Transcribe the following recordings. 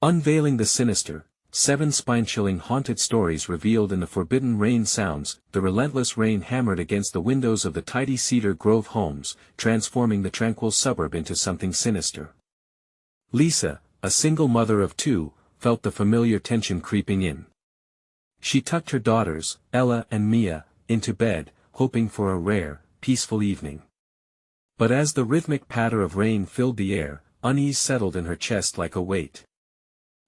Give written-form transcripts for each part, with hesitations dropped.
Unveiling the Sinister, 7 spine-chilling haunted stories revealed in the forbidden rain sounds. The relentless rain hammered against the windows of the tidy Cedar Grove homes, transforming the tranquil suburb into something sinister. Lisa, a single mother of 2, felt the familiar tension creeping in. She tucked her daughters, Ella and Mia, into bed, hoping for a rare, peaceful evening. But as the rhythmic patter of rain filled the air, unease settled in her chest like a weight.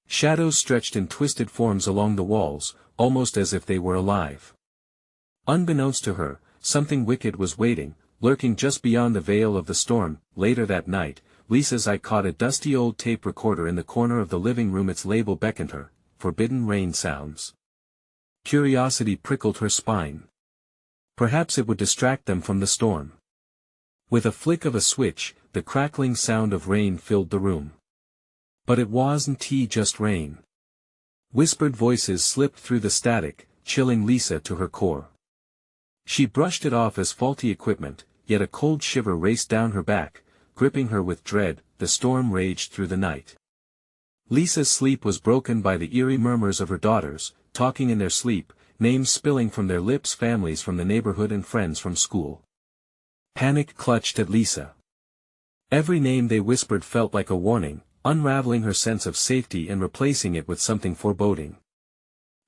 Shadows stretched in twisted forms along the walls, almost as if they were alive. Unbeknownst to her, something wicked was waiting, lurking just beyond the veil of the storm. Later that night, Lisa's eye caught a dusty old tape recorder in the corner of the living room. Its label beckoned her, Forbidden Rain Sounds. Curiosity prickled her spine. Perhaps it would distract them from the storm. With a flick of a switch, the crackling sound of rain filled the room. But it wasn't just rain. Whispered voices slipped through the static, chilling Lisa to her core. She brushed it off as faulty equipment, yet a cold shiver raced down her back, gripping her with dread. The storm raged through the night. Lisa's sleep was broken by the eerie murmurs of her daughters, talking in their sleep, names spilling from their lips, families from the neighborhood and friends from school. Panic clutched at Lisa. Every name they whispered felt like a warning, unraveling her sense of safety and replacing it with something foreboding.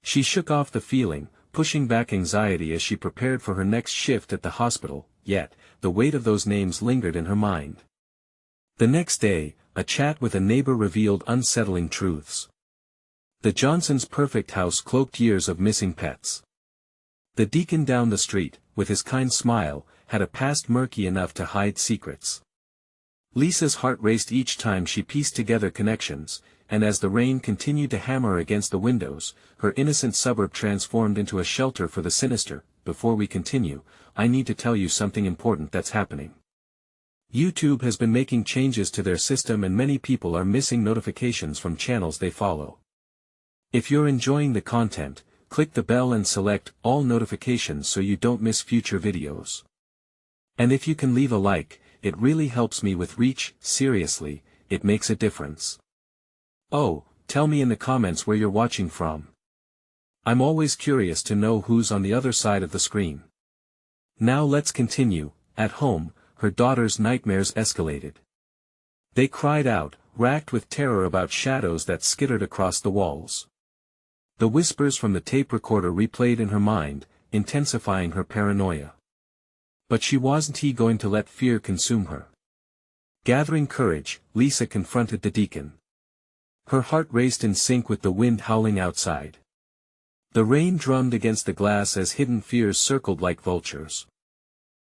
She shook off the feeling, pushing back anxiety as she prepared for her next shift at the hospital, yet, the weight of those names lingered in her mind. The next day, a chat with a neighbor revealed unsettling truths. The Johnsons' perfect house cloaked years of missing pets. The deacon down the street, with his kind smile, had a past murky enough to hide secrets. Lisa's heart raced each time she pieced together connections, and as the rain continued to hammer against the windows, her innocent suburb transformed into a shelter for the sinister. Before we continue, I need to tell you something important that's happening. YouTube has been making changes to their system and many people are missing notifications from channels they follow. If you're enjoying the content, click the bell and select all notifications so you don't miss future videos. And if you can leave a like, it really helps me with reach. Seriously, it makes a difference. Oh, tell me in the comments where you're watching from. I'm always curious to know who's on the other side of the screen. Now let's continue. At home, her daughter's nightmares escalated. They cried out, racked with terror about shadows that skittered across the walls. The whispers from the tape recorder replayed in her mind, intensifying her paranoia. But she wasn't going to let fear consume her. Gathering courage, Lisa confronted the deacon. Her heart raced in sync with the wind howling outside. The rain drummed against the glass as hidden fears circled like vultures.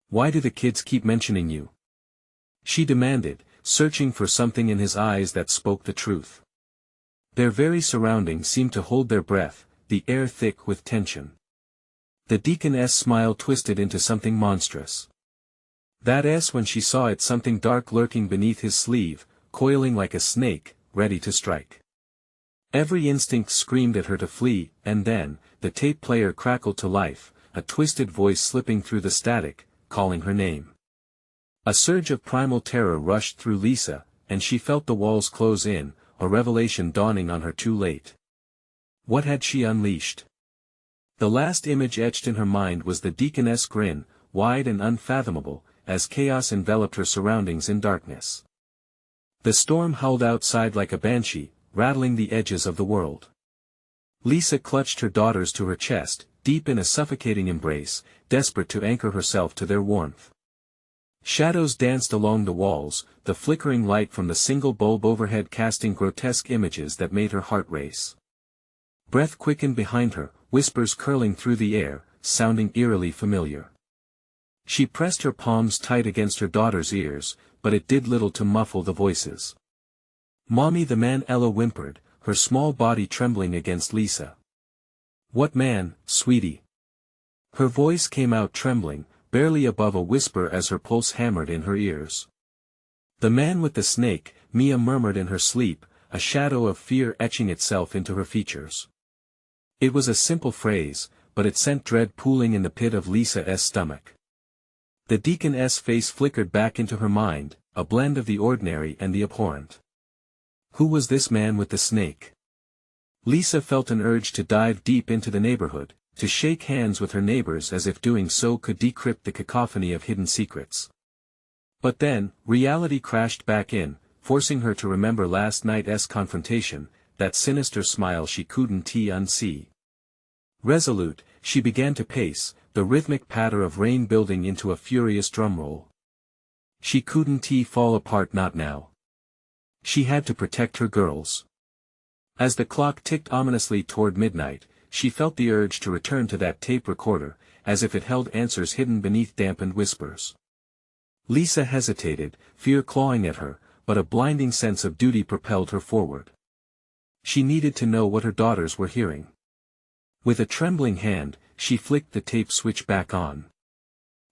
Why do the kids keep mentioning you? She demanded, searching for something in his eyes that spoke the truth. Their very surroundings seemed to hold their breath, the air thick with tension. The deaconess smile twisted into something monstrous. That S when she saw it, something dark lurking beneath his sleeve, coiling like a snake, ready to strike. Every instinct screamed at her to flee, and then, the tape player crackled to life, a twisted voice slipping through the static, calling her name. A surge of primal terror rushed through Lisa, and she felt the walls close in, a revelation dawning on her too late. What had she unleashed? The last image etched in her mind was the deaconess' grin, wide and unfathomable, as chaos enveloped her surroundings in darkness. The storm howled outside like a banshee, rattling the edges of the world. Lisa clutched her daughters to her chest, deep in a suffocating embrace, desperate to anchor herself to their warmth. Shadows danced along the walls, the flickering light from the single bulb overhead casting grotesque images that made her heart race. Breath quickened behind her, whispers curling through the air, sounding eerily familiar. She pressed her palms tight against her daughter's ears, but it did little to muffle the voices. "Mommy," the man, Ella whimpered, her small body trembling against Lisa. "What man, sweetie?" Her voice came out trembling, barely above a whisper as her pulse hammered in her ears. "The man with the snake," Mia murmured in her sleep, a shadow of fear etching itself into her features. It was a simple phrase, but it sent dread pooling in the pit of Lisa's stomach. The deaconess' face flickered back into her mind, a blend of the ordinary and the abhorrent. Who was this man with the snake? Lisa felt an urge to dive deep into the neighborhood, to shake hands with her neighbors as if doing so could decrypt the cacophony of hidden secrets. But then, reality crashed back in, forcing her to remember last night's confrontation, that sinister smile she couldn't unsee. Resolute, she began to pace, the rhythmic patter of rain building into a furious drumroll. She couldn't fall apart, not now. She had to protect her girls. As the clock ticked ominously toward midnight, she felt the urge to return to that tape recorder, as if it held answers hidden beneath dampened whispers. Lisa hesitated, fear clawing at her, but a blinding sense of duty propelled her forward. She needed to know what her daughters were hearing. With a trembling hand, she flicked the tape switch back on.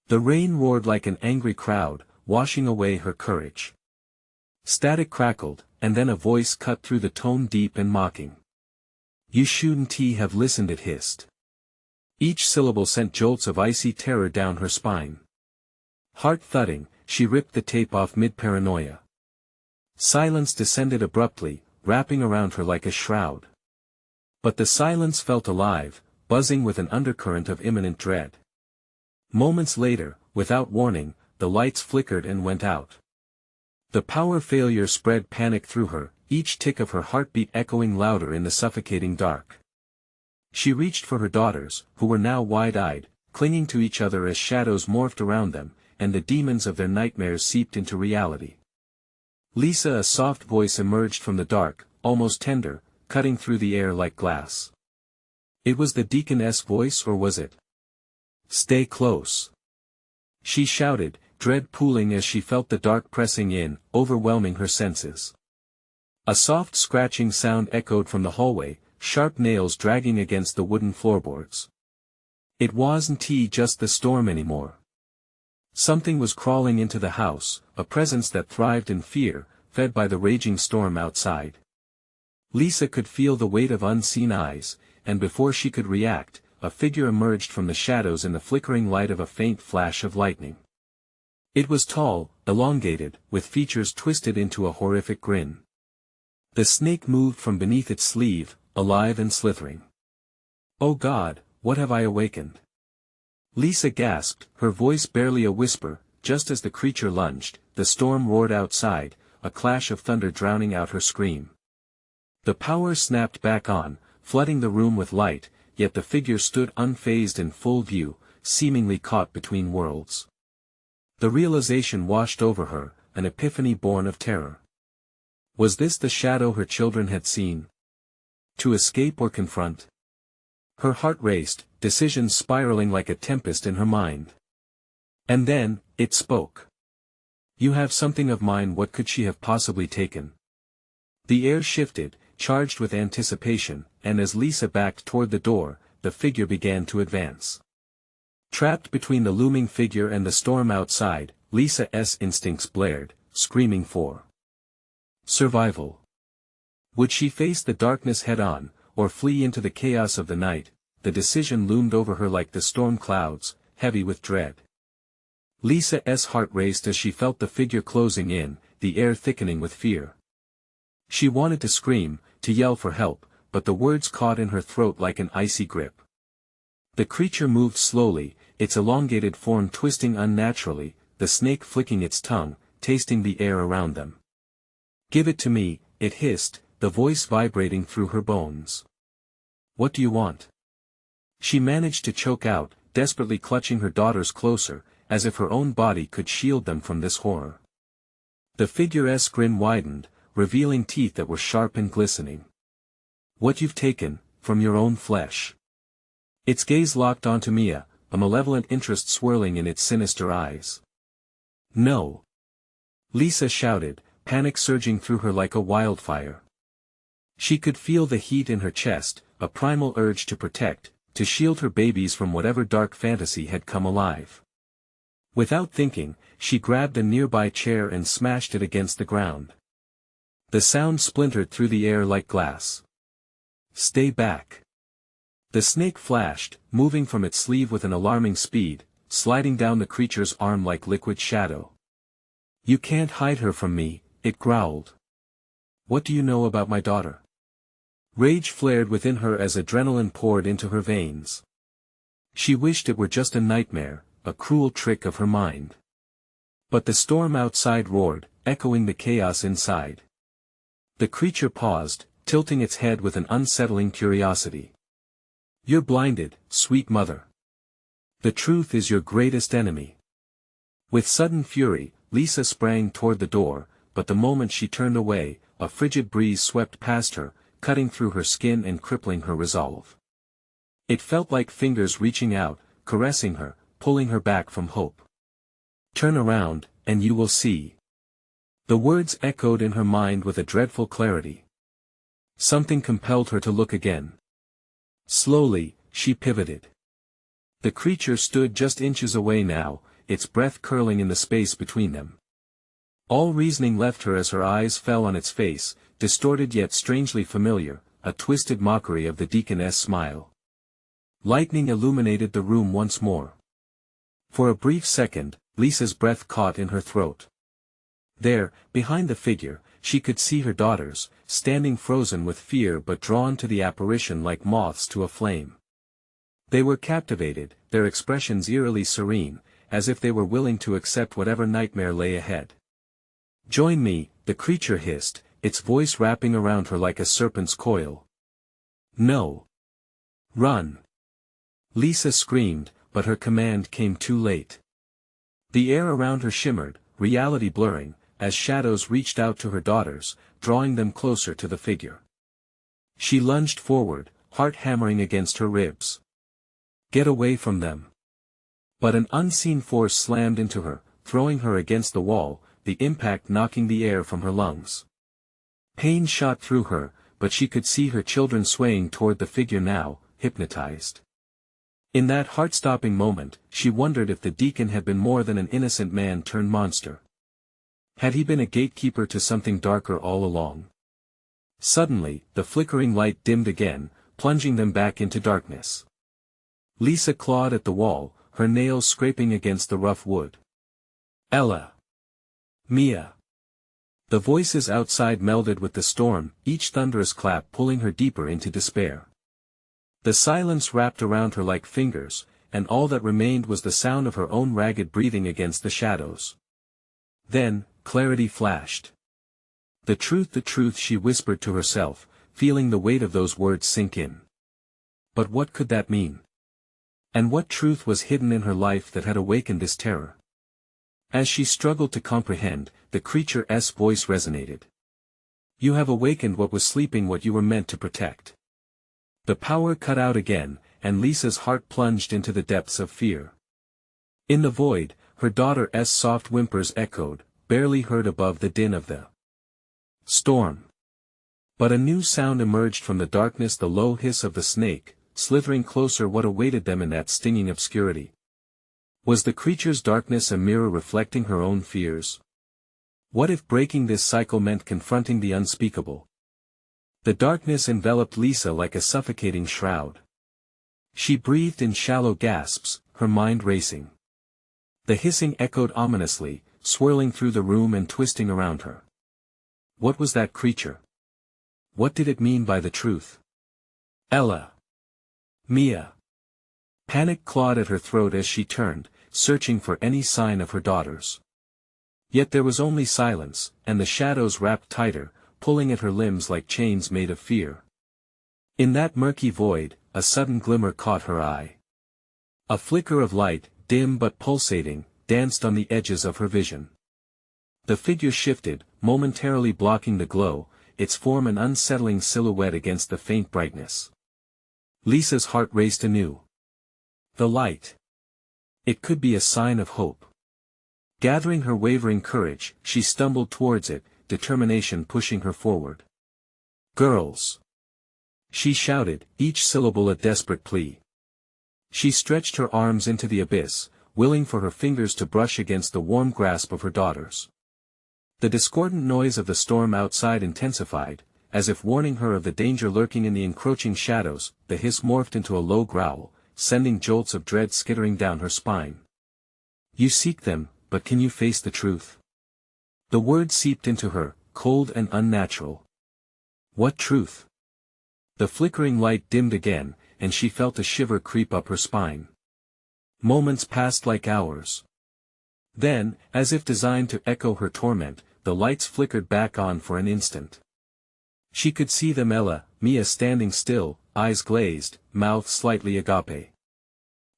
The rain roared like an angry crowd, washing away her courage. Static crackled, and then a voice cut through the tone, deep and mocking. "You shouldn't have listened," it hissed. Each syllable sent jolts of icy terror down her spine. Heart thudding, she ripped the tape off mid-paranoia. Silence descended abruptly, wrapping around her like a shroud. But the silence felt alive, buzzing with an undercurrent of imminent dread. Moments later, without warning, the lights flickered and went out. The power failure spread panic through her, each tick of her heartbeat echoing louder in the suffocating dark. She reached for her daughters, who were now wide-eyed, clinging to each other as shadows morphed around them, and the demons of their nightmares seeped into reality. "Lisa," a soft voice emerged from the dark, almost tender, cutting through the air like glass. It was the deaconess' voice, or was it? "Stay close," she shouted, dread pooling as she felt the dark pressing in, overwhelming her senses. A soft scratching sound echoed from the hallway, sharp nails dragging against the wooden floorboards. It wasn't just the storm anymore. Something was crawling into the house, a presence that thrived in fear, fed by the raging storm outside. Lisa could feel the weight of unseen eyes, and before she could react, a figure emerged from the shadows in the flickering light of a faint flash of lightning. It was tall, elongated, with features twisted into a horrific grin. The snake moved from beneath its sleeve, alive and slithering. "Oh God, what have I awakened?" Lisa gasped, her voice barely a whisper. Just as the creature lunged, the storm roared outside, a clash of thunder drowning out her scream. The power snapped back on, flooding the room with light, yet the figure stood unfazed in full view, seemingly caught between worlds. The realization washed over her, an epiphany born of terror. Was this the shadow her children had seen? To escape or confront? Her heart raced, decisions spiraling like a tempest in her mind. And then, it spoke. "You have something of mine." What could she have possibly taken? The air shifted, charged with anticipation, and as Lisa backed toward the door, the figure began to advance. Trapped between the looming figure and the storm outside, Lisa's instincts blared, screaming for survival. Would she face the darkness head-on, or flee into the chaos of the night? The decision loomed over her like the storm clouds, heavy with dread. Lisa's heart raced as she felt the figure closing in, the air thickening with fear. She wanted to scream, to yell for help, but the words caught in her throat like an icy grip. The creature moved slowly, its elongated form twisting unnaturally, the snake flicking its tongue, tasting the air around them. "Give it to me," it hissed, the voice vibrating through her bones. "What do you want?" She managed to choke out, desperately clutching her daughters closer, as if her own body could shield them from this horror. The figure's grin widened, revealing teeth that were sharp and glistening. "What you've taken, from your own flesh." Its gaze locked onto Mia, a malevolent interest swirling in its sinister eyes. "No!" Lisa shouted, panic surging through her like a wildfire. She could feel the heat in her chest, a primal urge to protect, to shield her babies from whatever dark fantasy had come alive. Without thinking, she grabbed a nearby chair and smashed it against the ground. The sound splintered through the air like glass. "Stay back." The snake flashed, moving from its sleeve with an alarming speed, sliding down the creature's arm like liquid shadow. "You can't hide her from me," it growled. What do you know about my daughter? Rage flared within her as adrenaline poured into her veins. She wished it were just a nightmare, a cruel trick of her mind. But the storm outside roared, echoing the chaos inside. The creature paused, tilting its head with an unsettling curiosity. You're blinded, sweet mother. The truth is your greatest enemy. With sudden fury, Lisa sprang toward the door, but the moment she turned away, a frigid breeze swept past her, cutting through her skin and crippling her resolve. It felt like fingers reaching out, caressing her, pulling her back from hope. Turn around, and you will see. The words echoed in her mind with a dreadful clarity. Something compelled her to look again. Slowly, she pivoted. The creature stood just inches away now, its breath curling in the space between them. All reasoning left her as her eyes fell on its face, distorted yet strangely familiar, a twisted mockery of the deaconess' smile. Lightning illuminated the room once more. For a brief second, Lisa's breath caught in her throat. There, behind the figure, she could see her daughters, standing frozen with fear but drawn to the apparition like moths to a flame. They were captivated, their expressions eerily serene, as if they were willing to accept whatever nightmare lay ahead. Join me, the creature hissed, its voice wrapping around her like a serpent's coil. No. Run. Lisa screamed, but her command came too late. The air around her shimmered, reality blurring, as shadows reached out to her daughters, drawing them closer to the figure. She lunged forward, heart hammering against her ribs. Get away from them. But an unseen force slammed into her, throwing her against the wall, the impact knocking the air from her lungs. Pain shot through her, but she could see her children swaying toward the figure now, hypnotized. In that heart-stopping moment, she wondered if the deacon had been more than an innocent man turned monster. Had he been a gatekeeper to something darker all along? Suddenly, the flickering light dimmed again, plunging them back into darkness. Lisa clawed at the wall, her nails scraping against the rough wood. Ella. Mia. The voices outside melded with the storm, each thunderous clap pulling her deeper into despair. The silence wrapped around her like fingers, and all that remained was the sound of her own ragged breathing against the shadows. Then, clarity flashed. The truth, she whispered to herself, feeling the weight of those words sink in. But what could that mean? And what truth was hidden in her life that had awakened this terror? As she struggled to comprehend, the creature's voice resonated. You have awakened what was sleeping, what you were meant to protect. The power cut out again, and Lisa's heart plunged into the depths of fear. In the void, her daughter's soft whimpers echoed, barely heard above the din of the storm. But a new sound emerged from the darkness, the low hiss of the snake, slithering closer. What awaited them in that stinging obscurity? Was the creature's darkness a mirror reflecting her own fears? What if breaking this cycle meant confronting the unspeakable? The darkness enveloped Lisa like a suffocating shroud. She breathed in shallow gasps, her mind racing. The hissing echoed ominously, swirling through the room and twisting around her. What was that creature? What did it mean by the truth? Ella. Mia. Panic clawed at her throat as she turned, searching for any sign of her daughters. Yet there was only silence, and the shadows wrapped tighter, pulling at her limbs like chains made of fear. In that murky void, a sudden glimmer caught her eye. A flicker of light, dim but pulsating, danced on the edges of her vision. The figure shifted, momentarily blocking the glow, its form an unsettling silhouette against the faint brightness. Lisa's heart raced anew. The light. It could be a sign of hope. Gathering her wavering courage, she stumbled towards it, determination pushing her forward. Girls! She shouted, each syllable a desperate plea. She stretched her arms into the abyss, willing for her fingers to brush against the warm grasp of her daughters. The discordant noise of the storm outside intensified, as if warning her of the danger lurking in the encroaching shadows. The hiss morphed into a low growl, sending jolts of dread skittering down her spine. You seek them, but can you face the truth? The words seeped into her, cold and unnatural. What truth? The flickering light dimmed again, and she felt a shiver creep up her spine. Moments passed like hours. Then, as if designed to echo her torment, the lights flickered back on for an instant. She could see them, Ella, Mia standing still, eyes glazed, mouth slightly agape.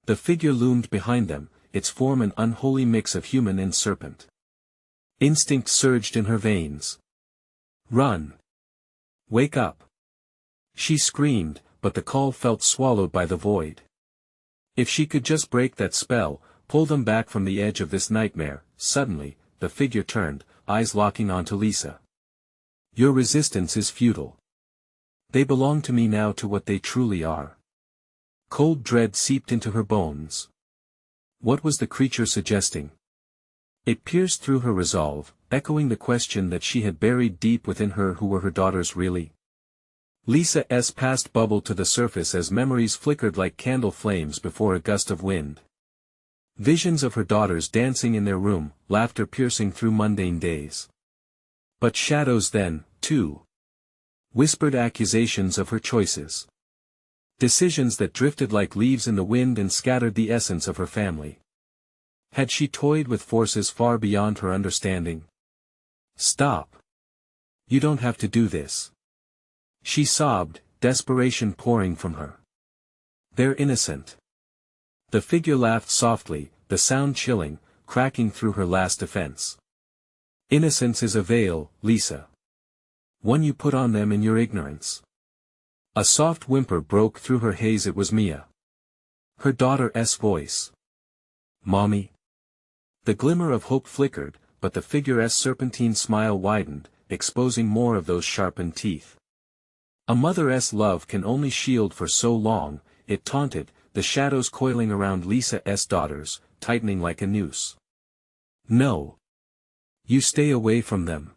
The figure loomed behind them, its form an unholy mix of human and serpent. Instinct surged in her veins. Run! Wake up! She screamed, but the call felt swallowed by the void. If she could just break that spell, pull them back from the edge of this nightmare. Suddenly, the figure turned, eyes locking onto Lisa. Your resistance is futile. They belong to me now, to what they truly are. Cold dread seeped into her bones. What was the creature suggesting? It pierced through her resolve, echoing the question that she had buried deep within her: who were her daughters really? Lisa's past bubbled to the surface as memories flickered like candle flames before a gust of wind. Visions of her daughters dancing in their room, laughter piercing through mundane days. But shadows then, too. Whispered accusations of her choices. Decisions that drifted like leaves in the wind and scattered the essence of her family. Had she toyed with forces far beyond her understanding? Stop. You don't have to do this. She sobbed, desperation pouring from her. They're innocent. The figure laughed softly, the sound chilling, cracking through her last defense. Innocence is a veil, Lisa. One you put on them in your ignorance. A soft whimper broke through her haze. It was Mia. Her daughter's voice. Mommy? The glimmer of hope flickered, but the figure's serpentine smile widened, exposing more of those sharpened teeth. A mother's love can only shield for so long, it taunted, the shadows coiling around Lisa's daughters, tightening like a noose. No. You stay away from them.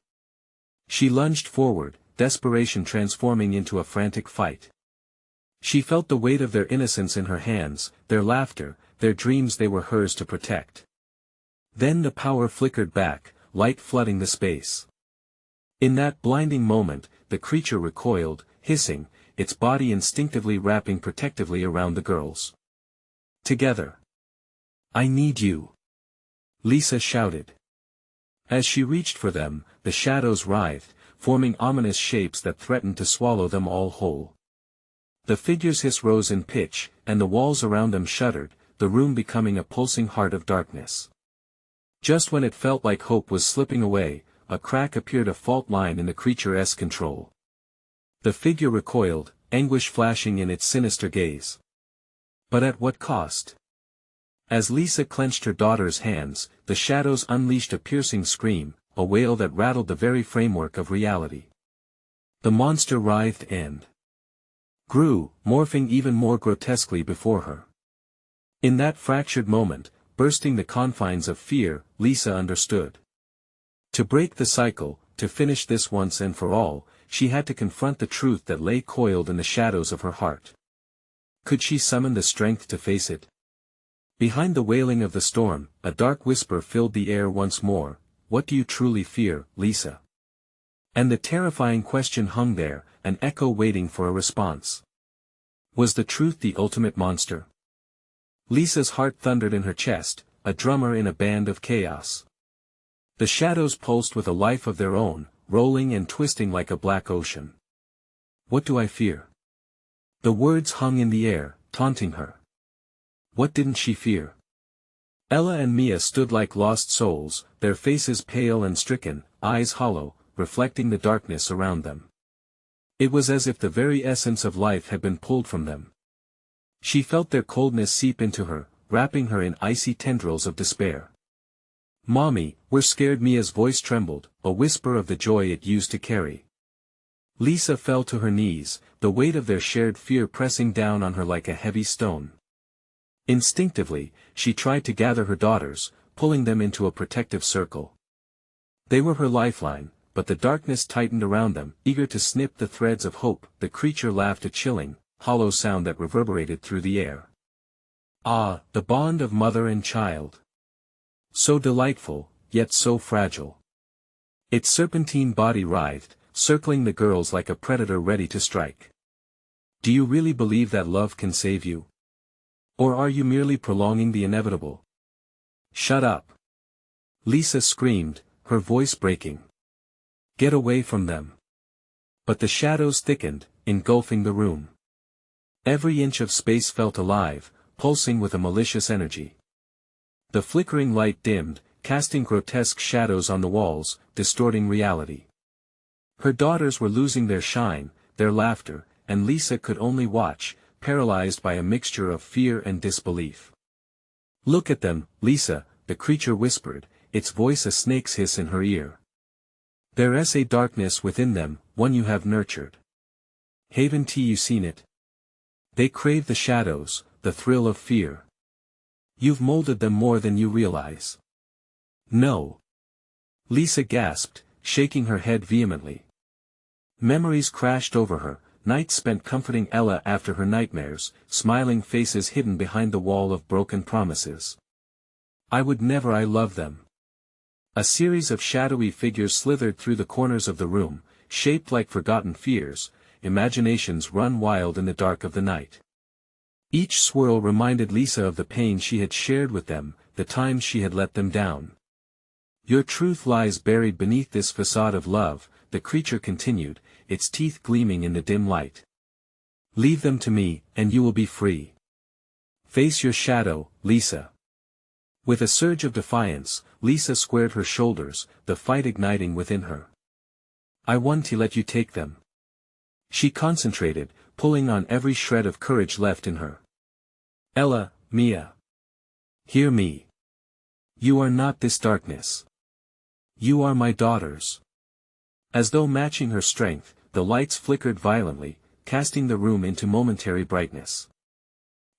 She lunged forward, desperation transforming into a frantic fight. She felt the weight of their innocence in her hands, their laughter, their dreams they were hers to protect. Then the power flickered back, light flooding the space. In that blinding moment, the creature recoiled, hissing, its body instinctively wrapping protectively around the girls. Together. I need you. Lisa shouted. As she reached for them, the shadows writhed, forming ominous shapes that threatened to swallow them all whole. The figure's hiss rose in pitch, and the walls around them shuddered, the room becoming a pulsing heart of darkness. Just when it felt like hope was slipping away, a crack appeared, a fault line in the creature's control. The figure recoiled, anguish flashing in its sinister gaze. But at what cost? As Lisa clenched her daughter's hands, the shadows unleashed a piercing scream, a wail that rattled the very framework of reality. The monster writhed and grew, morphing even more grotesquely before her. In that fractured moment, bursting the confines of fear, Lisa understood. To break the cycle, to finish this once and for all, she had to confront the truth that lay coiled in the shadows of her heart. Could she summon the strength to face it? Behind the wailing of the storm, a dark whisper filled the air once more. What do you truly fear, Lisa? And the terrifying question hung there, an echo waiting for a response. Was the truth the ultimate monster? Lisa's heart thundered in her chest, a drummer in a band of chaos. The shadows pulsed with a life of their own, rolling and twisting like a black ocean. What do I fear? The words hung in the air, taunting her. What didn't she fear? Ella and Mia stood like lost souls, their faces pale and stricken, eyes hollow, reflecting the darkness around them. It was as if the very essence of life had been pulled from them. She felt their coldness seep into her, wrapping her in icy tendrils of despair. Mommy, we're scared. Mia's voice trembled, a whisper of the joy it used to carry. Lisa fell to her knees, the weight of their shared fear pressing down on her like a heavy stone. Instinctively, she tried to gather her daughters, pulling them into a protective circle. They were her lifeline, but the darkness tightened around them, eager to snip the threads of hope. The creature laughed, a chilling, hollow sound that reverberated through the air. Ah, the bond of mother and child. So delightful, yet so fragile. Its serpentine body writhed, circling the girls like a predator ready to strike. Do you really believe that love can save you? Or are you merely prolonging the inevitable? Shut up! Lisa screamed, her voice breaking. Get away from them. But the shadows thickened, engulfing the room. Every inch of space felt alive, pulsing with a malicious energy. The flickering light dimmed, casting grotesque shadows on the walls, distorting reality. Her daughters were losing their shine, their laughter, and Lisa could only watch, paralyzed by a mixture of fear and disbelief. Look at them, Lisa, the creature whispered, its voice a snake's hiss in her ear. There is a darkness within them, one you have nurtured. Haven't you seen it? They crave the shadows, the thrill of fear. You've molded them more than you realize. No. Lisa gasped, shaking her head vehemently. Memories crashed over her, nights spent comforting Ella after her nightmares, smiling faces hidden behind the wall of broken promises. I would never. I love them. A series of shadowy figures slithered through the corners of the room, shaped like forgotten fears, imaginations run wild in the dark of the night. Each swirl reminded Lisa of the pain she had shared with them, the times she had let them down. Your truth lies buried beneath this facade of love, the creature continued, its teeth gleaming in the dim light. Leave them to me, and you will be free. Face your shadow, Lisa. With a surge of defiance, Lisa squared her shoulders, the fight igniting within her. I want to let you take them. She concentrated, pulling on every shred of courage left in her. Ella, Mia. Hear me. You are not this darkness. You are my daughters. As though matching her strength, the lights flickered violently, casting the room into momentary brightness.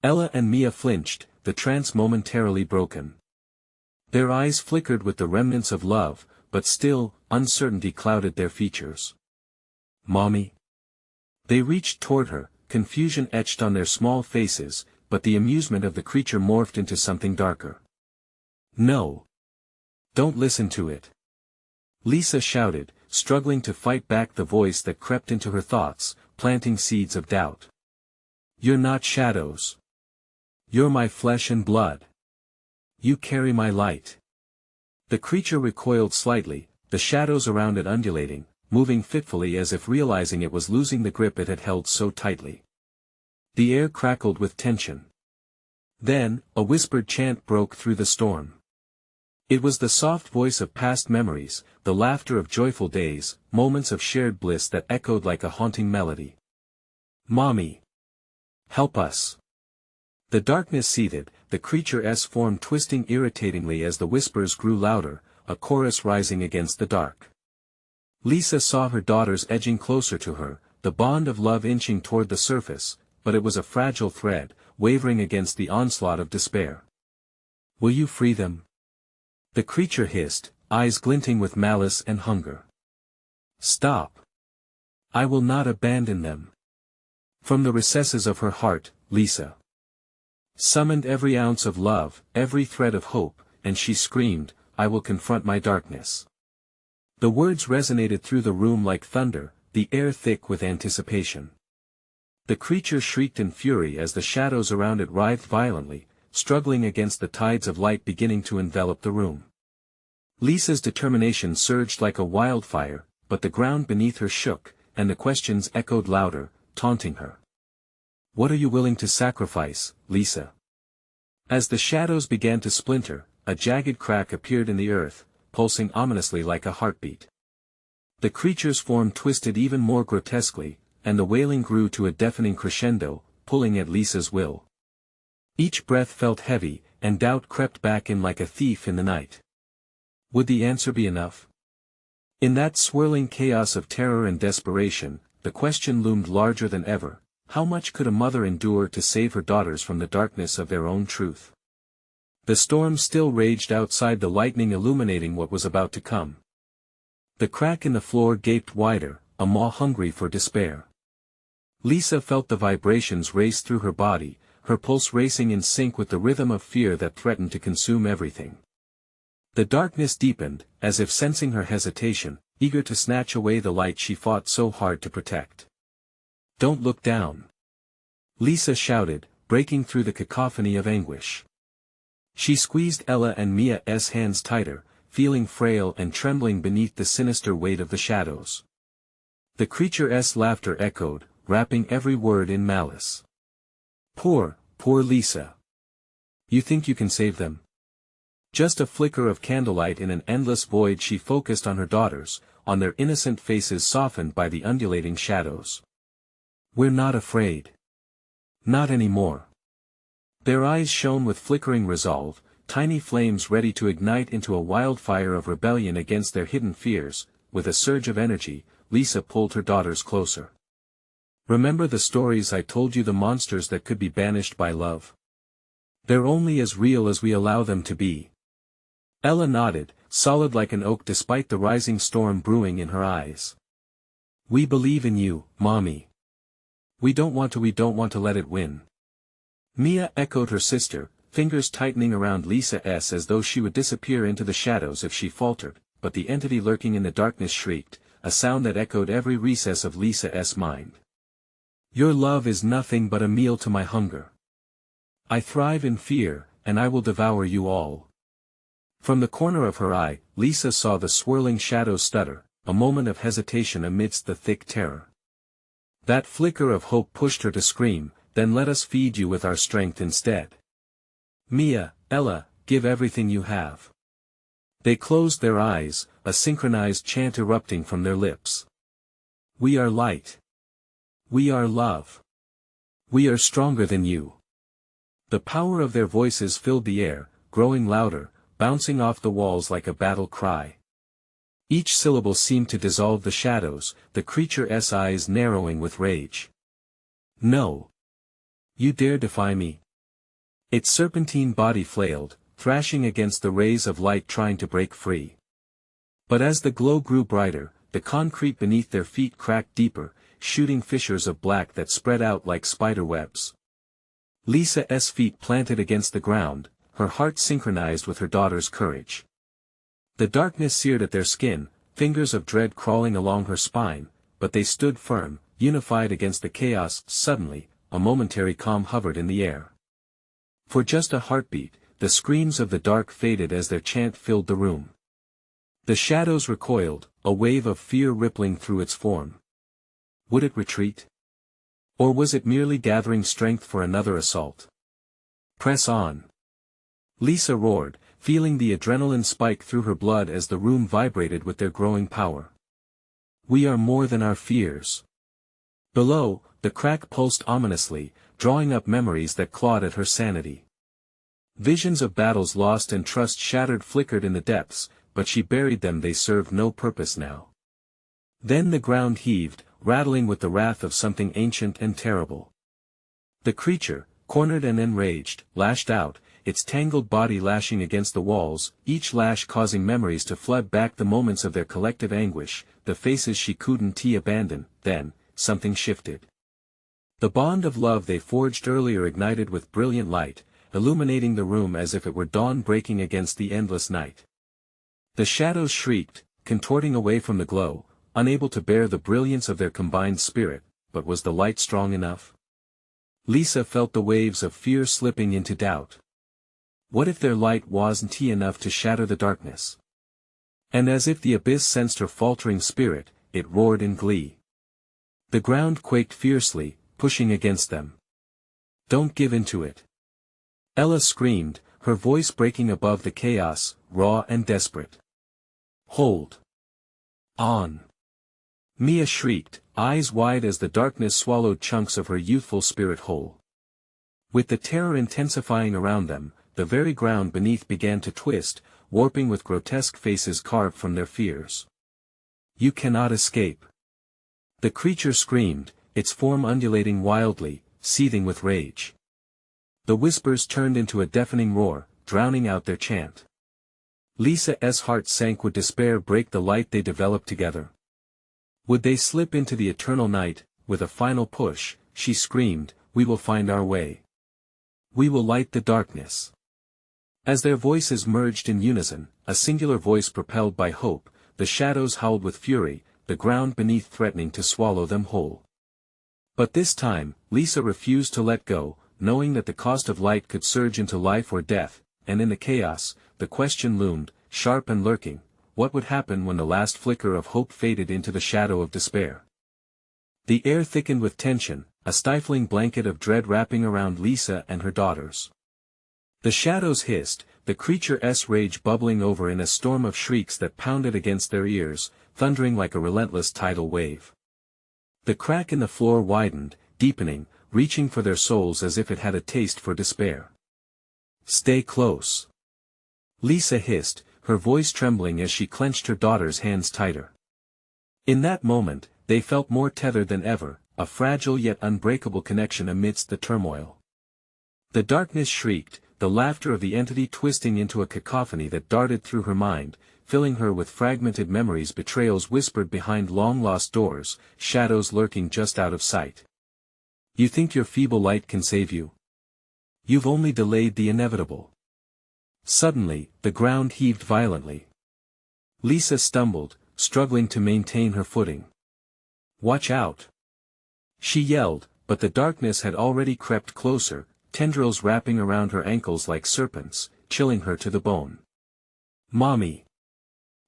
Ella and Mia flinched, the trance momentarily broken. Their eyes flickered with the remnants of love, but still, uncertainty clouded their features. Mommy. They reached toward her, confusion etched on their small faces, but the amusement of the creature morphed into something darker. No. Don't listen to it. Lisa shouted, struggling to fight back the voice that crept into her thoughts, planting seeds of doubt. You're not shadows. You're my flesh and blood. You carry my light. The creature recoiled slightly, the shadows around it undulating, moving fitfully as if realizing it was losing the grip it had held so tightly. The air crackled with tension. Then, a whispered chant broke through the storm. It was the soft voice of past memories, the laughter of joyful days, moments of shared bliss that echoed like a haunting melody. Mommy. Help us. The darkness seethed, the creature's form twisting irritatingly as the whispers grew louder, a chorus rising against the dark. Lisa saw her daughters edging closer to her, the bond of love inching toward the surface, but it was a fragile thread, wavering against the onslaught of despair. Will you free them? The creature hissed, eyes glinting with malice and hunger. Stop. I will not abandon them. From the recesses of her heart, Lisa summoned every ounce of love, every thread of hope, and she screamed, I will confront my darkness. The words resonated through the room like thunder, the air thick with anticipation. The creature shrieked in fury as the shadows around it writhed violently, struggling against the tides of light beginning to envelop the room. Lisa's determination surged like a wildfire, but the ground beneath her shook, and the questions echoed louder, taunting her. What are you willing to sacrifice, Lisa? As the shadows began to splinter, a jagged crack appeared in the earth, pulsing ominously like a heartbeat. The creature's form twisted even more grotesquely, and the wailing grew to a deafening crescendo, pulling at Lisa's will. Each breath felt heavy, and doubt crept back in like a thief in the night. Would the answer be enough? In that swirling chaos of terror and desperation, the question loomed larger than ever. How much could a mother endure to save her daughters from the darkness of their own truth? The storm still raged outside, the lightning illuminating what was about to come. The crack in the floor gaped wider, a maw hungry for despair. Lisa felt the vibrations race through her body, her pulse racing in sync with the rhythm of fear that threatened to consume everything. The darkness deepened, as if sensing her hesitation, eager to snatch away the light she fought so hard to protect. "Don't look down!" Lisa shouted, breaking through the cacophony of anguish. She squeezed Ella and Mia's hands tighter, feeling frail and trembling beneath the sinister weight of the shadows. The creature's laughter echoed, wrapping every word in malice. Poor Lisa. You think you can save them?" Just a flicker of candlelight in an endless void. She focused on her daughters, on their innocent faces softened by the undulating shadows. "We're not afraid. Not anymore." Their eyes shone with flickering resolve, tiny flames ready to ignite into a wildfire of rebellion against their hidden fears. With a surge of energy, Lisa pulled her daughters closer. "Remember the stories I told you, the monsters that could be banished by love? They're only as real as we allow them to be." Ella nodded, solid like an oak despite the rising storm brewing in her eyes. "We believe in you, Mommy. We don't want to let it win." Mia echoed her sister, fingers tightening around Lisa's as though she would disappear into the shadows if she faltered, but the entity lurking in the darkness shrieked, a sound that echoed every recess of Lisa's mind. "Your love is nothing but a meal to my hunger. I thrive in fear, and I will devour you all." From the corner of her eye, Lisa saw the swirling shadows stutter, a moment of hesitation amidst the thick terror. That flicker of hope pushed her to scream, "Then let us feed you with our strength instead. Mia, Ella, give everything you have." They closed their eyes, a synchronized chant erupting from their lips. "We are light. We are love. We are stronger than you." The power of their voices filled the air, growing louder, bouncing off the walls like a battle cry. Each syllable seemed to dissolve the shadows, the creature's eyes narrowing with rage. "No. You dare defy me?" Its serpentine body flailed, thrashing against the rays of light trying to break free. But as the glow grew brighter, the concrete beneath their feet cracked deeper, shooting fissures of black that spread out like spider webs. Lisa's feet planted against the ground, her heart synchronized with her daughter's courage. The darkness seared at their skin, fingers of dread crawling along her spine, but they stood firm, unified against the chaos. Suddenly, a momentary calm hovered in the air. For just a heartbeat, the screams of the dark faded as their chant filled the room. The shadows recoiled, a wave of fear rippling through its form. Would it retreat? Or was it merely gathering strength for another assault? "Press on!" Lisa roared, feeling the adrenaline spike through her blood as the room vibrated with their growing power. "We are more than our fears." Below, the crack pulsed ominously, drawing up memories that clawed at her sanity. Visions of battles lost and trust shattered flickered in the depths, but she buried them. They served no purpose now. Then the ground heaved, rattling with the wrath of something ancient and terrible. The creature, cornered and enraged, lashed out, its tangled body lashing against the walls, each lash causing memories to flood back, the moments of their collective anguish, the faces she couldn't abandon. Then, something shifted. The bond of love they forged earlier ignited with brilliant light, illuminating the room as if it were dawn breaking against the endless night. The shadows shrieked, contorting away from the glow, unable to bear the brilliance of their combined spirit, but was the light strong enough? Lisa felt the waves of fear slipping into doubt. What if their light wasn't enough to shatter the darkness? And as if the abyss sensed her faltering spirit, it roared in glee. The ground quaked fiercely, pushing against them. "Don't give in to it!" Ella screamed, her voice breaking above the chaos, raw and desperate. "Hold on!" Mia shrieked, eyes wide as the darkness swallowed chunks of her youthful spirit whole. With the terror intensifying around them, the very ground beneath began to twist, warping with grotesque faces carved from their fears. "You cannot escape!" The creature screamed, its form undulating wildly, seething with rage. The whispers turned into a deafening roar, drowning out their chant. Lisa's heart sank. Would despair break the light they developed together? Would they slip into the eternal night? With a final push, she screamed, "We will find our way. We will light the darkness." As their voices merged in unison, a singular voice propelled by hope, the shadows howled with fury, the ground beneath threatening to swallow them whole. But this time, Lisa refused to let go, knowing that the cost of light could surge into life or death, and in the chaos, the question loomed, sharp and lurking: what would happen when the last flicker of hope faded into the shadow of despair? The air thickened with tension, a stifling blanket of dread wrapping around Lisa and her daughters. The shadows hissed, the creature's rage bubbling over in a storm of shrieks that pounded against their ears, thundering like a relentless tidal wave. The crack in the floor widened, deepening, reaching for their souls as if it had a taste for despair. "Stay close," Lisa hissed, her voice trembling as she clenched her daughter's hands tighter. In that moment, they felt more tethered than ever, a fragile yet unbreakable connection amidst the turmoil. The darkness shrieked, the laughter of the entity twisting into a cacophony that darted through her mind, filling her with fragmented memories, betrayals whispered behind long-lost doors, shadows lurking just out of sight. "You think your feeble light can save you? You've only delayed the inevitable." Suddenly, the ground heaved violently. Lisa stumbled, struggling to maintain her footing. "Watch out!" she yelled, but the darkness had already crept closer, tendrils wrapping around her ankles like serpents, chilling her to the bone. "Mommy!"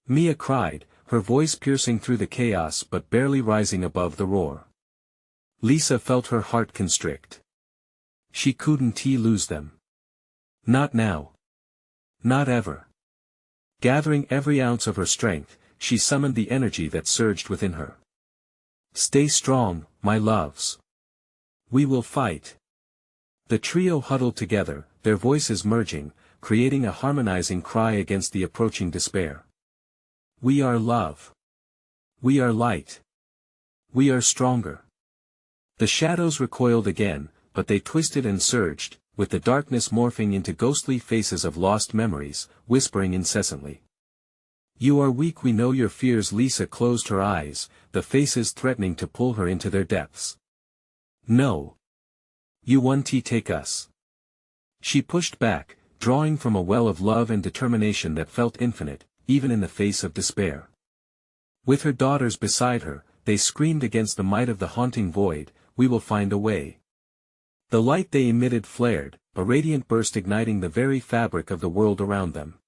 Mia cried, her voice piercing through the chaos but barely rising above the roar. Lisa felt her heart constrict. She couldn't lose them. Not now. Not ever. Gathering every ounce of her strength, she summoned the energy that surged within her. "Stay strong, my loves. We will fight." The trio huddled together, their voices merging, creating a harmonizing cry against the approaching despair. "We are love. We are light. We are stronger." The shadows recoiled again, but they twisted and surged, with the darkness morphing into ghostly faces of lost memories, whispering incessantly. "You are weak, we know your fears." Lisa closed her eyes, the faces threatening to pull her into their depths. "No. You won't take us." She pushed back, drawing from a well of love and determination that felt infinite, even in the face of despair. With her daughters beside her, they screamed against the might of the haunting void, "We will find a way." The light they emitted flared, a radiant burst igniting the very fabric of the world around them.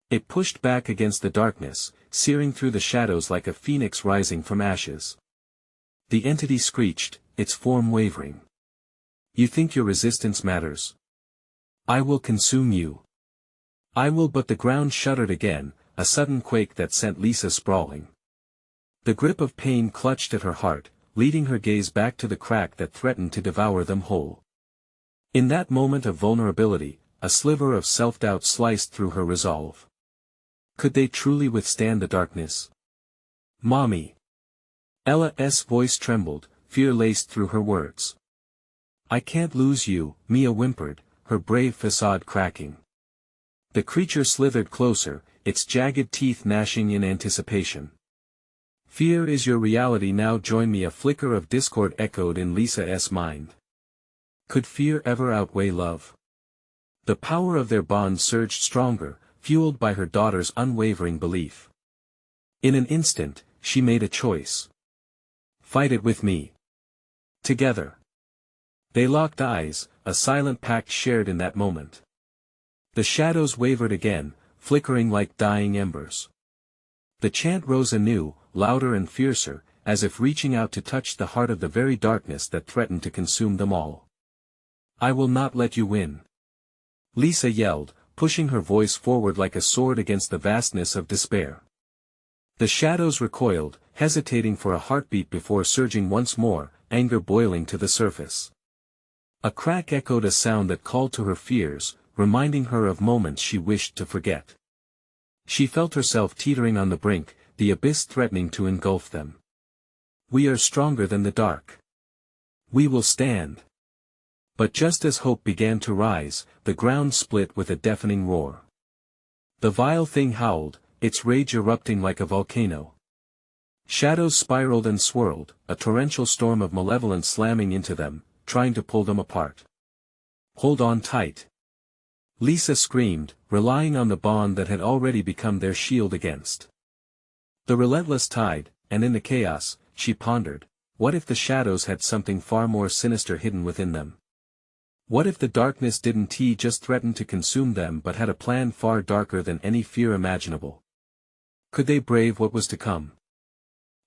It pushed back against the darkness, searing through the shadows like a phoenix rising from ashes. The entity screeched, its form wavering. "You think your resistance matters? I will consume you. I will." But the ground shuddered again, a sudden quake that sent Lisa sprawling. The grip of pain clutched at her heart, leading her gaze back to the crack that threatened to devour them whole. In that moment of vulnerability, a sliver of self-doubt sliced through her resolve. Could they truly withstand the darkness? "Mommy!" Ella's voice trembled, fear laced through her words. "I can't lose you," Mia whimpered, her brave facade cracking. The creature slithered closer, its jagged teeth gnashing in anticipation. "Fear is your reality now, join me." A flicker of discord echoed in Lisa's mind. Could fear ever outweigh love? The power of their bond surged stronger, fueled by her daughter's unwavering belief. In an instant, she made a choice. "Fight it with me." Together. They locked eyes, a silent pact shared in that moment. The shadows wavered again, flickering like dying embers. The chant rose anew, louder and fiercer, as if reaching out to touch the heart of the very darkness that threatened to consume them all. "I will not let you win," Lisa yelled, pushing her voice forward like a sword against the vastness of despair. The shadows recoiled, hesitating for a heartbeat before surging once more, anger boiling to the surface. A crack echoed, a sound that called to her fears, reminding her of moments she wished to forget. She felt herself teetering on the brink, the abyss threatening to engulf them. "We are stronger than the dark. We will stand." But just as hope began to rise, the ground split with a deafening roar. The vile thing howled, its rage erupting like a volcano. Shadows spiraled and swirled, a torrential storm of malevolence slamming into them, trying to pull them apart. "Hold on tight," Lisa screamed, relying on the bond that had already become their shield against The relentless tide, and in the chaos, she pondered, what if the shadows had something far more sinister hidden within them? What if the darkness didn't just threaten to consume them but had a plan far darker than any fear imaginable? Could they brave what was to come?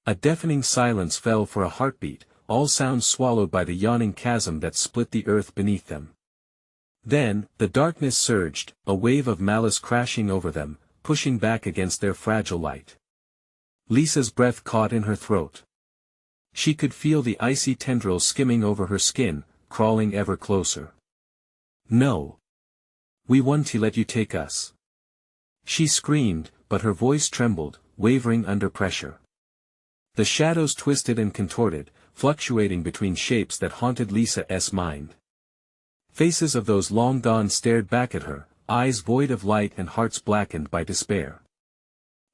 A deafening silence fell for a heartbeat, all sounds swallowed by the yawning chasm that split the earth beneath them. Then, the darkness surged, a wave of malice crashing over them, pushing back against their fragile light. Lisa's breath caught in her throat. She could feel the icy tendrils skimming over her skin, crawling ever closer. No. We want to let you take us. She screamed, but her voice trembled, wavering under pressure. The shadows twisted and contorted, fluctuating between shapes that haunted Lisa's mind. Faces of those long gone stared back at her, eyes void of light and hearts blackened by despair.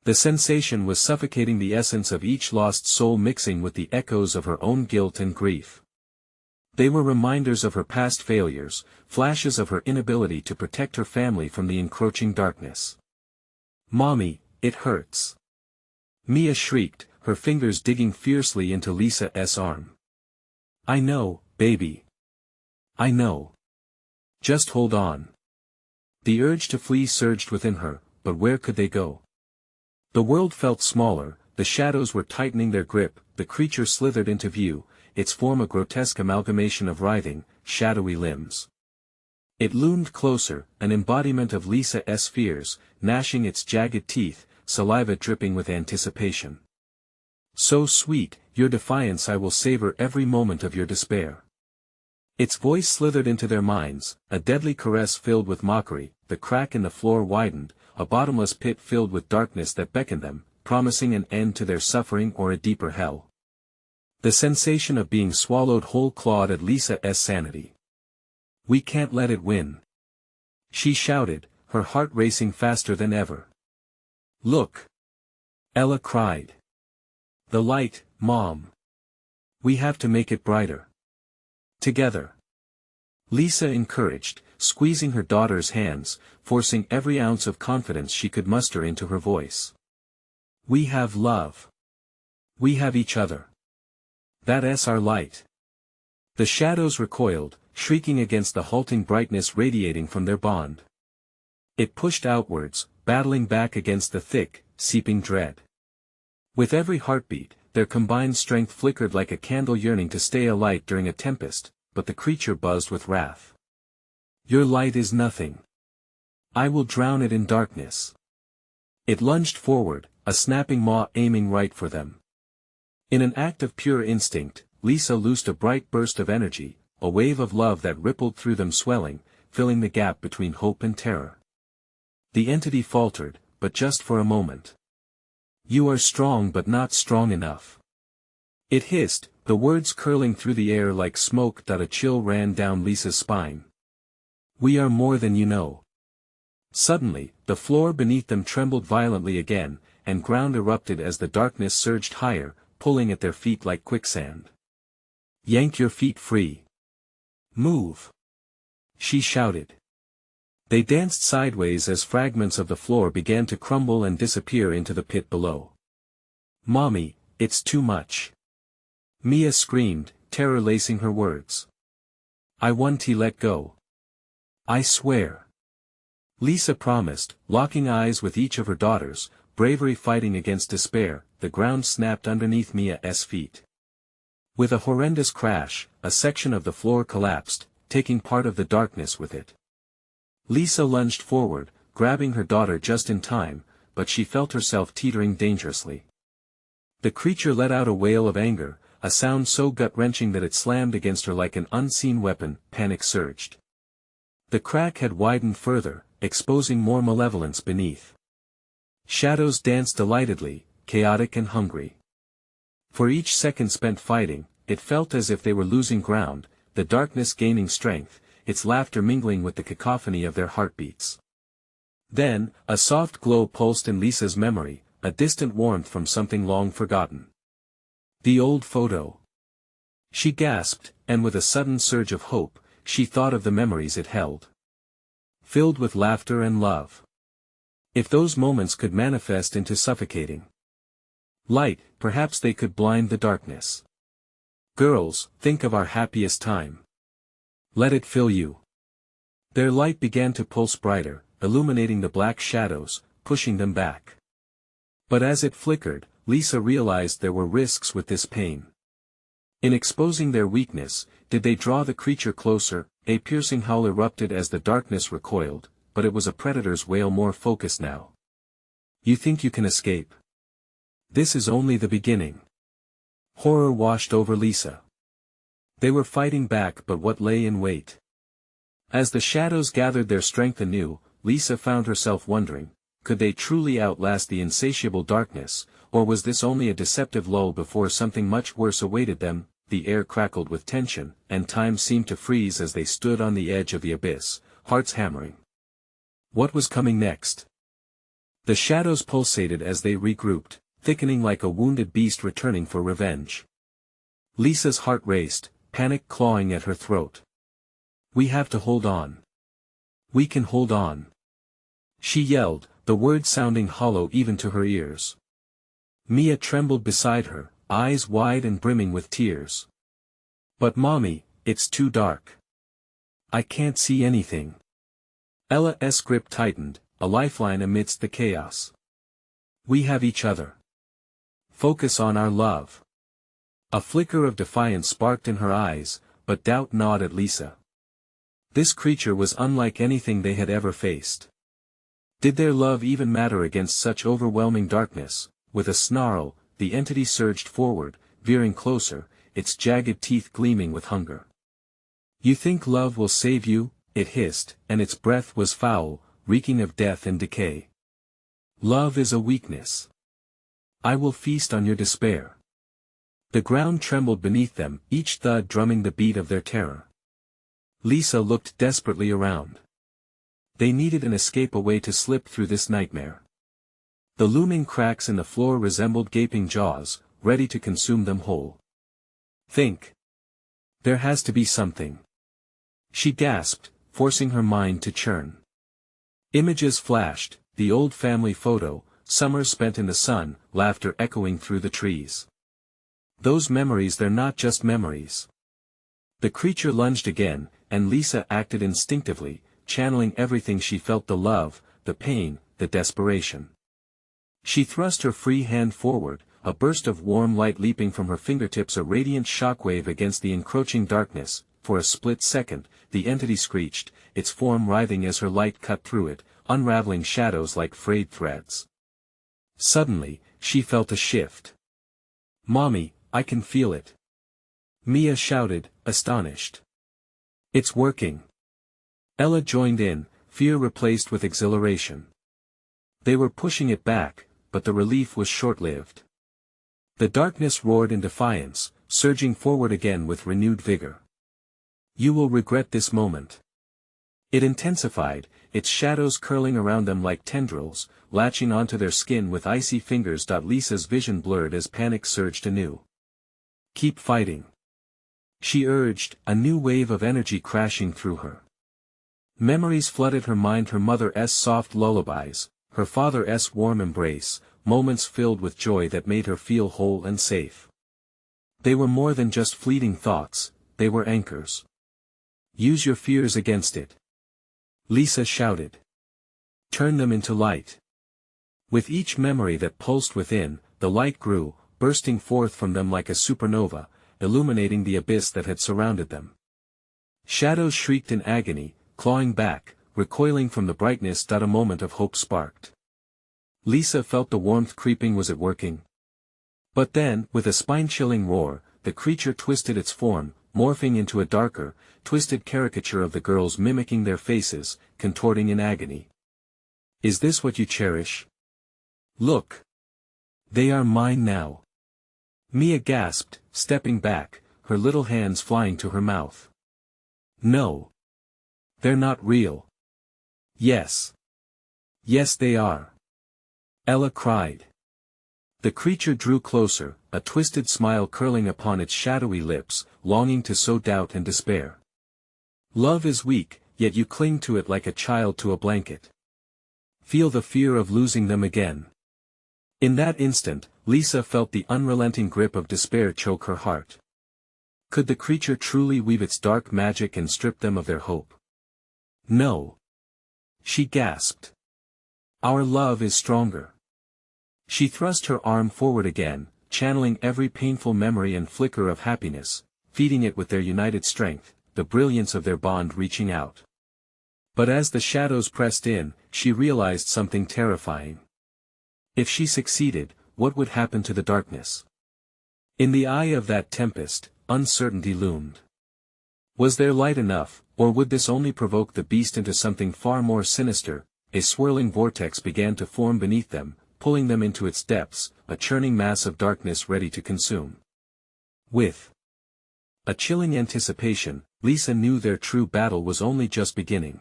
The sensation was suffocating, the essence of each lost soul mixing with the echoes of her own guilt and grief. They were reminders of her past failures, flashes of her inability to protect her family from the encroaching darkness. "Mommy, it hurts." Mia shrieked, her fingers digging fiercely into Lisa's arm. "I know, baby. I know. Just hold on." The urge to flee surged within her, but where could they go? The world felt smaller, the shadows were tightening their grip, the creature slithered into view, its form a grotesque amalgamation of writhing, shadowy limbs. It loomed closer, an embodiment of Lisa's fears, gnashing its jagged teeth, saliva dripping with anticipation. "So sweet, your defiance, I will savor every moment of your despair." Its voice slithered into their minds, a deadly caress filled with mockery. The crack in the floor widened, a bottomless pit filled with darkness that beckoned them, promising an end to their suffering or a deeper hell. The sensation of being swallowed whole clawed at Lisa's sanity. "We can't let it win," she shouted, her heart racing faster than ever. "Look!" Ella cried. "The light, Mom. We have to make it brighter. Together." Lisa encouraged, squeezing her daughter's hands, forcing every ounce of confidence she could muster into her voice. "We have love. We have each other. That's our light." The shadows recoiled, shrieking against the halting brightness radiating from their bond. It pushed outwards, battling back against the thick, seeping dread. With every heartbeat, their combined strength flickered like a candle yearning to stay alight during a tempest, but the creature buzzed with wrath. "Your light is nothing. I will drown it in darkness." It lunged forward, a snapping maw aiming right for them. In an act of pure instinct, Lisa loosed a bright burst of energy, a wave of love that rippled through them, swelling, filling the gap between hope and terror. The entity faltered, but just for a moment. "You are strong but not strong enough." It hissed, the words curling through the air like smoke. A chill ran down Lisa's spine. "We are more than you know." Suddenly, the floor beneath them trembled violently again, and ground erupted as the darkness surged higher, pulling at their feet like quicksand. "Yank your feet free. Move!" she shouted. They danced sideways as fragments of the floor began to crumble and disappear into the pit below. "Mommy, it's too much." Mia screamed, terror lacing her words. "I want to let go. I swear." Lisa promised, locking eyes with each of her daughters, bravery fighting against despair. The ground snapped underneath Mia's feet. With a horrendous crash, a section of the floor collapsed, taking part of the darkness with it. Lisa lunged forward, grabbing her daughter just in time, but she felt herself teetering dangerously. The creature let out a wail of anger, a sound so gut-wrenching that it slammed against her like an unseen weapon. Panic surged. The crack had widened further, exposing more malevolence beneath. Shadows danced delightedly, chaotic and hungry. For each second spent fighting, it felt as if they were losing ground, the darkness gaining strength, its laughter mingling with the cacophony of their heartbeats. Then, a soft glow pulsed in Lisa's memory, a distant warmth from something long forgotten. The old photo. She gasped, and with a sudden surge of hope, she thought of the memories it held. Filled with laughter and love. If those moments could manifest into suffocating Light, perhaps they could blind the darkness. Girls, think of our happiest time. Let it fill you. Their light began to pulse brighter, illuminating the black shadows, pushing them back. But as it flickered, Lisa realized there were risks with this pain. In exposing their weakness, did they draw the creature closer? A piercing howl erupted as the darkness recoiled, but it was a predator's wail more focused now. You think you can escape? This is only the beginning. Horror washed over Lisa. They were fighting back, but what lay in wait? As the shadows gathered their strength anew, Lisa found herself wondering, could they truly outlast the insatiable darkness, or was this only a deceptive lull before something much worse awaited them? The air crackled with tension, and time seemed to freeze as they stood on the edge of the abyss, hearts hammering. What was coming next? The shadows pulsated as they regrouped, thickening like a wounded beast returning for revenge. Lisa's heart raced, panic clawing at her throat. We have to hold on. We can hold on. She yelled, the words sounding hollow even to her ears. Mia trembled beside her, eyes wide and brimming with tears. But Mommy, it's too dark. I can't see anything. Ella's grip tightened, a lifeline amidst the chaos. We have each other. Focus on our love. A flicker of defiance sparked in her eyes, but doubt gnawed at Lisa. This creature was unlike anything they had ever faced. Did their love even matter against such overwhelming darkness? With a snarl, the entity surged forward, veering closer, its jagged teeth gleaming with hunger. You think love will save you? It hissed, and its breath was foul, reeking of death and decay. Love is a weakness. I will feast on your despair. The ground trembled beneath them, each thud drumming the beat of their terror. Lisa looked desperately around. They needed an escape, a way to slip through this nightmare. The looming cracks in the floor resembled gaping jaws, ready to consume them whole. Think. There has to be something. She gasped, forcing her mind to churn. Images flashed, the old family photo, summer spent in the sun, laughter echoing through the trees. Those memories, they're not just memories. The creature lunged again, and Lisa acted instinctively, channeling everything she felt, the love, the pain, the desperation. She thrust her free hand forward, a burst of warm light leaping from her fingertips, a radiant shockwave against the encroaching darkness. For a split second, the entity screeched, its form writhing as her light cut through it, unraveling shadows like frayed threads. Suddenly, she felt a shift. Mommy, I can feel it. Mia shouted, astonished. It's working. Ella joined in, fear replaced with exhilaration. They were pushing it back, but the relief was short-lived. The darkness roared in defiance, surging forward again with renewed vigor. You will regret this moment. It intensified, its shadows curling around them like tendrils, latching onto their skin with icy fingers. Lisa's vision blurred as panic surged anew. Keep fighting. She urged, a new wave of energy crashing through her. Memories flooded her mind, her mother's soft lullabies, her father's warm embrace, moments filled with joy that made her feel whole and safe. They were more than just fleeting thoughts, they were anchors. Use your fears against it. Lisa shouted. Turn them into light. With each memory that pulsed within, the light grew, bursting forth from them like a supernova, illuminating the abyss that had surrounded them. Shadows shrieked in agony, clawing back, recoiling from the brightness. A moment of hope sparked. Lisa felt the warmth creeping. Was it working? But then, with a spine-chilling roar, the creature twisted its form, morphing into a darker, twisted caricature of the girls, mimicking their faces, contorting in agony. Is this what you cherish? Look. They are mine now. Mia gasped, stepping back, her little hands flying to her mouth. No. They're not real. Yes. Yes they are. Ella cried. The creature drew closer, a twisted smile curling upon its shadowy lips, longing to sow doubt and despair. Love is weak, yet you cling to it like a child to a blanket. Feel the fear of losing them again. In that instant, Lisa felt the unrelenting grip of despair choke her heart. Could the creature truly weave its dark magic and strip them of their hope? No. She gasped. Our love is stronger. She thrust her arm forward again, channeling every painful memory and flicker of happiness, feeding it with their united strength, the brilliance of their bond reaching out. But as the shadows pressed in, she realized something terrifying. If she succeeded, what would happen to the darkness? In the eye of that tempest, uncertainty loomed. Was there light enough, or would this only provoke the beast into something far more sinister? A swirling vortex began to form beneath them, pulling them into its depths, a churning mass of darkness ready to consume. With a chilling anticipation, Lisa knew their true battle was only just beginning.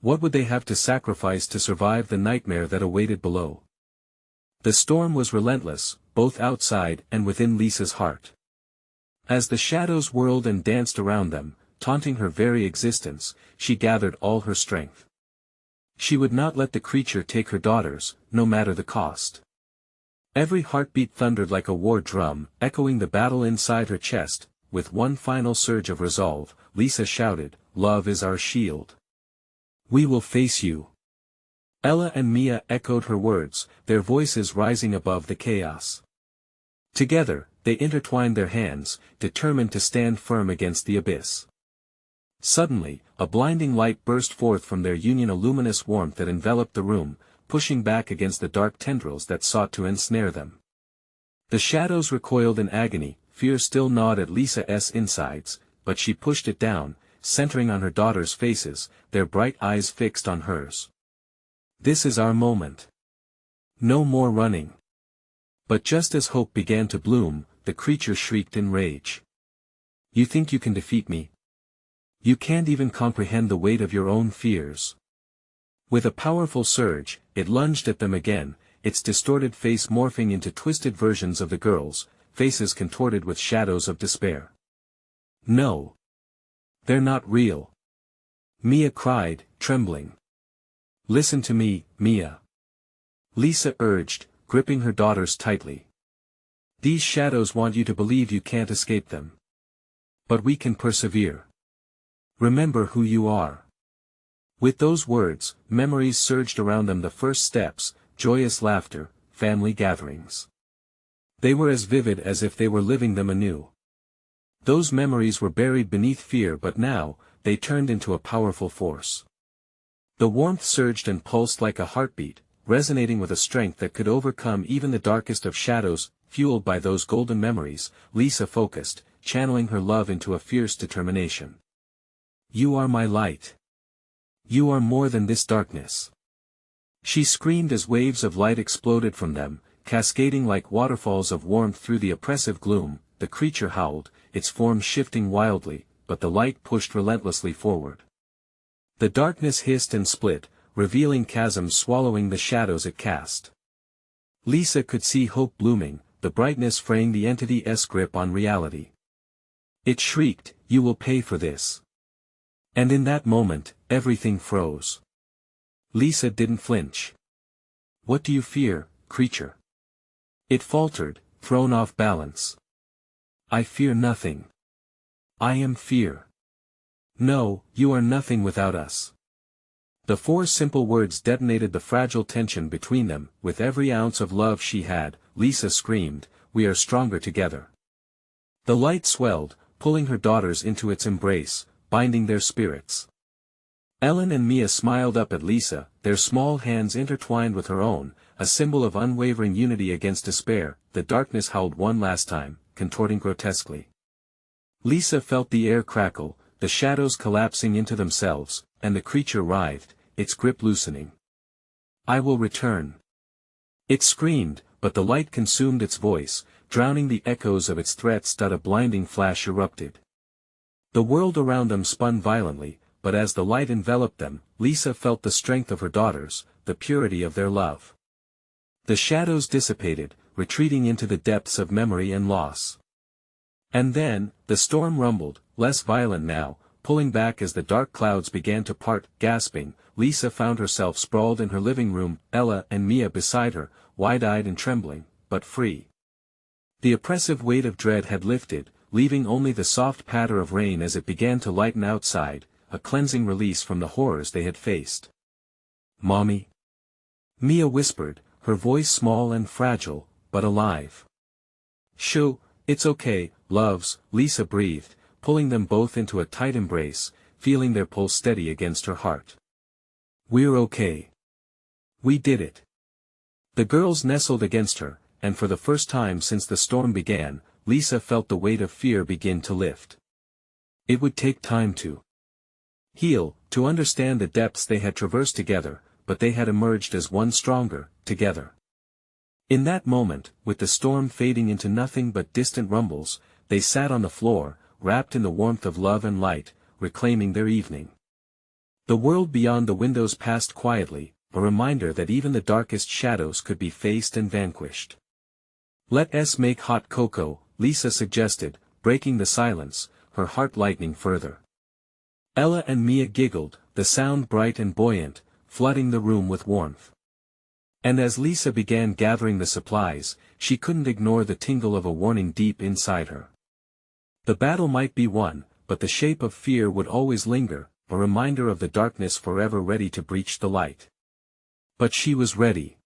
What would they have to sacrifice to survive the nightmare that awaited below? The storm was relentless, both outside and within Lisa's heart. As the shadows whirled and danced around them, taunting her very existence, she gathered all her strength. She would not let the creature take her daughters, no matter the cost. Every heartbeat thundered like a war drum, echoing the battle inside her chest. With one final surge of resolve, Lisa shouted, "Love is our shield. We will face you." Ella and Mia echoed her words, their voices rising above the chaos. Together, they intertwined their hands, determined to stand firm against the abyss. Suddenly, a blinding light burst forth from their union, a luminous warmth that enveloped the room, pushing back against the dark tendrils that sought to ensnare them. The shadows recoiled in agony, fear still gnawed at Lisa's insides, but she pushed it down, centering on her daughters' faces, their bright eyes fixed on hers. This is our moment. No more running. But just as hope began to bloom, the creature shrieked in rage. You think you can defeat me? You can't even comprehend the weight of your own fears. With a powerful surge, it lunged at them again, its distorted face morphing into twisted versions of the girls, faces contorted with shadows of despair. No. They're not real. Mia cried, trembling. Listen to me, Mia. Lisa urged, gripping her daughters tightly. These shadows want you to believe you can't escape them. But we can persevere. Remember who you are. With those words, memories surged around them, the first steps, joyous laughter, family gatherings. They were as vivid as if they were living them anew. Those memories were buried beneath fear, but now, they turned into a powerful force. The warmth surged and pulsed like a heartbeat, resonating with a strength that could overcome even the darkest of shadows. Fueled by those golden memories, Lisa focused, channeling her love into a fierce determination. You are my light. You are more than this darkness. She screamed as waves of light exploded from them, cascading like waterfalls of warmth through the oppressive gloom. The creature howled, its form shifting wildly, but the light pushed relentlessly forward. The darkness hissed and split, revealing chasms swallowing the shadows it cast. Lisa could see hope blooming, the brightness fraying the entity's grip on reality. It shrieked, "You will pay for this." And in that moment, everything froze. Lisa didn't flinch. What do you fear, creature? It faltered, thrown off balance. I fear nothing. I am fear. No, you are nothing without us. The four simple words detonated the fragile tension between them. With every ounce of love she had, Lisa screamed, "We are stronger together." The light swelled, pulling her daughters into its embrace, binding their spirits. Ellen and Mia smiled up at Lisa, their small hands intertwined with her own, a symbol of unwavering unity against despair. The darkness howled one last time, contorting grotesquely. Lisa felt the air crackle, the shadows collapsing into themselves, and the creature writhed, its grip loosening. I will return. It screamed, but the light consumed its voice, drowning the echoes of its threats. A blinding flash erupted. The world around them spun violently, but as the light enveloped them, Lisa felt the strength of her daughters, the purity of their love. The shadows dissipated, retreating into the depths of memory and loss. And then, the storm rumbled, less violent now, pulling back as the dark clouds began to part. Gasping, Lisa found herself sprawled in her living room, Ella and Mia beside her, wide-eyed and trembling, but free. The oppressive weight of dread had lifted, leaving only the soft patter of rain as it began to lighten outside, a cleansing release from the horrors they had faced. "Mommy?" Mia whispered, her voice small and fragile, but alive. "Shoo, it's okay, loves," Lisa breathed, pulling them both into a tight embrace, feeling their pulse steady against her heart. "We're okay. We did it." The girls nestled against her, and for the first time since the storm began, Lisa felt the weight of fear begin to lift. It would take time to heal, to understand the depths they had traversed together, but they had emerged as one stronger, together. In that moment, with the storm fading into nothing but distant rumbles, they sat on the floor, wrapped in the warmth of love and light, reclaiming their evening. The world beyond the windows passed quietly, a reminder that even the darkest shadows could be faced and vanquished. "Let us make hot cocoa," Lisa suggested, breaking the silence, her heart lightening further. Ella and Mia giggled, the sound bright and buoyant, flooding the room with warmth. And as Lisa began gathering the supplies, she couldn't ignore the tingle of a warning deep inside her. The battle might be won, but the shape of fear would always linger, a reminder of the darkness forever ready to breach the light. But she was ready.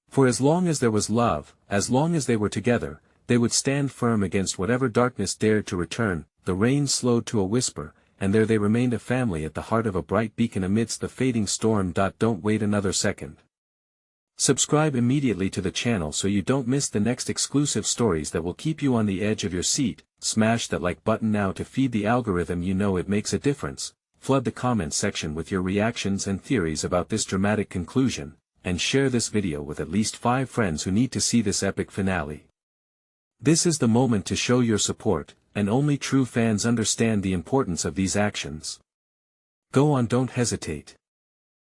For as long as there was love, as long as they were together, they would stand firm against whatever darkness dared to return. The rain slowed to a whisper, and there they remained, a family at the heart of a bright beacon amidst the fading storm. Don't wait another second. Subscribe immediately to the channel so you don't miss the next exclusive stories that will keep you on the edge of your seat. Smash that like button now to feed the algorithm. You know it makes a difference. Flood the comments section with your reactions and theories about this dramatic conclusion, and share this video with at least 5 friends who need to see this epic finale. This is the moment to show your support, and only true fans understand the importance of these actions. Go on, don't hesitate.